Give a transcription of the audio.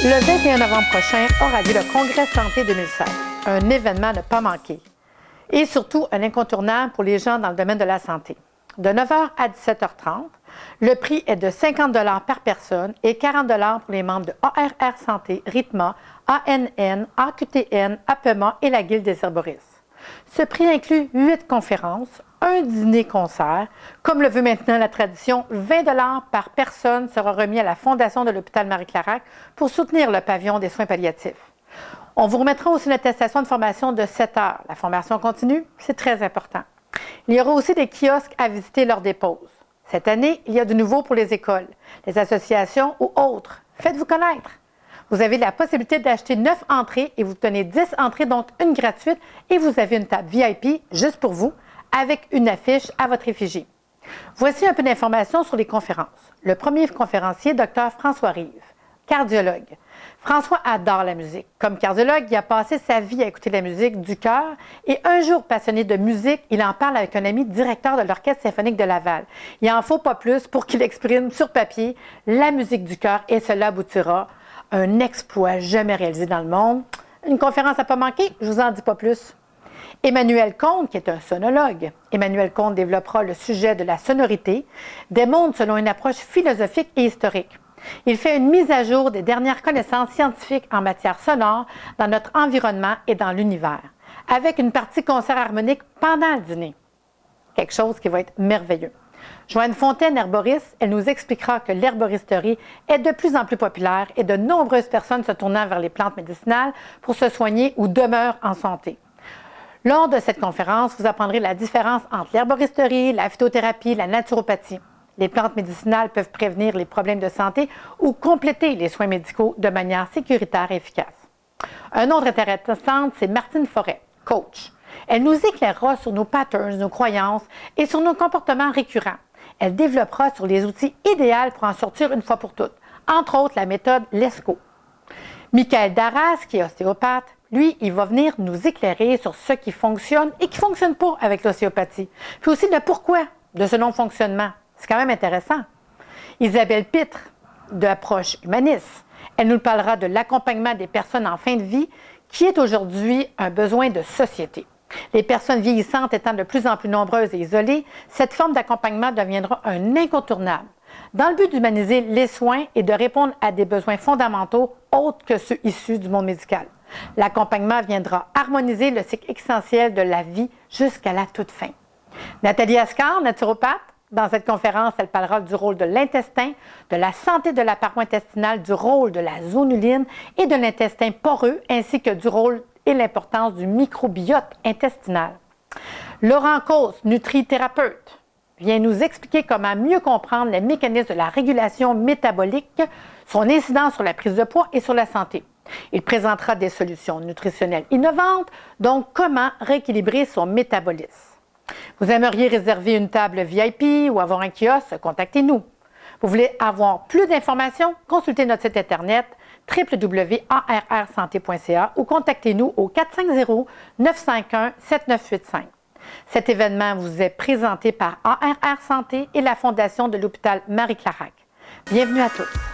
Le 21 novembre prochain aura lieu le Congrès Santé 2016, un événement à ne pas manquer et surtout un incontournable pour les gens dans le domaine de la santé. De 9h à 17h30, le prix est de 50 $ par personne et 40 $ pour les membres de ARR Santé, RITMA, ANN, AQTN, APEMA et la Guilde des herboristes. Ce prix inclut 8 conférences, un dîner-concert. Comme le veut maintenant la tradition, 20 $ par personne sera remis à la Fondation de l'hôpital Marie-Clarac pour soutenir le pavillon des soins palliatifs. On vous remettra aussi une attestation de formation de 7 heures. La formation continue, c'est très important. Il y aura aussi des kiosques à visiter lors des pauses. Cette année, il y a de nouveau pour les écoles, les associations ou autres. Faites-vous connaître. Vous avez la possibilité d'acheter 9 entrées et vous tenez 10 entrées, dont une gratuite, et vous avez une table VIP juste pour vous, avec une affiche à votre effigie. Voici un peu d'informations sur les conférences. Le premier conférencier, Dr François Rive, cardiologue. François adore la musique. Comme cardiologue, il a passé sa vie à écouter la musique du cœur et un jour passionné de musique, il en parle avec un ami directeur de l'Orchestre symphonique de Laval. Il n'en faut pas plus pour qu'il exprime sur papier la musique du cœur et cela aboutira à un exploit jamais réalisé dans le monde. Une conférence à pas manquer, je vous en dis pas plus. Emmanuel Comte, qui est un sonologue. Emmanuel Comte développera le sujet de la sonorité, des mondes selon une approche philosophique et historique. Il fait une mise à jour des dernières connaissances scientifiques en matière sonore dans notre environnement et dans l'univers, avec une partie concert harmonique pendant le dîner. Quelque chose qui va être merveilleux. Joanne Fontaine, herboriste, elle nous expliquera que l'herboristerie est de plus en plus populaire et de nombreuses personnes se tournant vers les plantes médicinales pour se soigner ou demeurent en santé. Lors de cette conférence, vous apprendrez la différence entre l'herboristerie, la phytothérapie, la naturopathie. Les plantes médicinales peuvent prévenir les problèmes de santé ou compléter les soins médicaux de manière sécuritaire et efficace. Un autre intéressant, c'est Martine Forêt, coach. Elle nous éclairera sur nos patterns, nos croyances et sur nos comportements récurrents. Elle développera sur les outils idéaux pour en sortir une fois pour toutes, entre autres la méthode LESCO. Michael Darras, qui est ostéopathe, lui, il va venir nous éclairer sur ce qui fonctionne et qui ne fonctionne pas avec l'ostéopathie, puis aussi le pourquoi de ce non-fonctionnement. C'est quand même intéressant. Isabelle Pitre, d'approche humaniste, elle nous parlera de l'accompagnement des personnes en fin de vie, qui est aujourd'hui un besoin de société. Les personnes vieillissantes étant de plus en plus nombreuses et isolées, cette forme d'accompagnement deviendra un incontournable, dans le but d'humaniser les soins et de répondre à des besoins fondamentaux autres que ceux issus du monde médical. L'accompagnement viendra harmoniser le cycle essentiel de la vie jusqu'à la toute fin. Nathalie Ascar, naturopathe, dans cette conférence, elle parlera du rôle de l'intestin, de la santé de la paroi intestinale, du rôle de la zonuline et de l'intestin poreux, ainsi que du rôle et l'importance du microbiote intestinal. Laurent Causse, nutrithérapeute, vient nous expliquer comment mieux comprendre les mécanismes de la régulation métabolique, son incidence sur la prise de poids et sur la santé. Il présentera des solutions nutritionnelles innovantes, donc comment rééquilibrer son métabolisme. Vous aimeriez réserver une table VIP ou avoir un kiosque? Contactez-nous. Vous voulez avoir plus d'informations? Consultez notre site internet www.arrsanté.ca ou contactez-nous au 450-951-7985. Cet événement vous est présenté par ARR Santé et la Fondation de l'hôpital Marie-Clarac. Bienvenue à tous.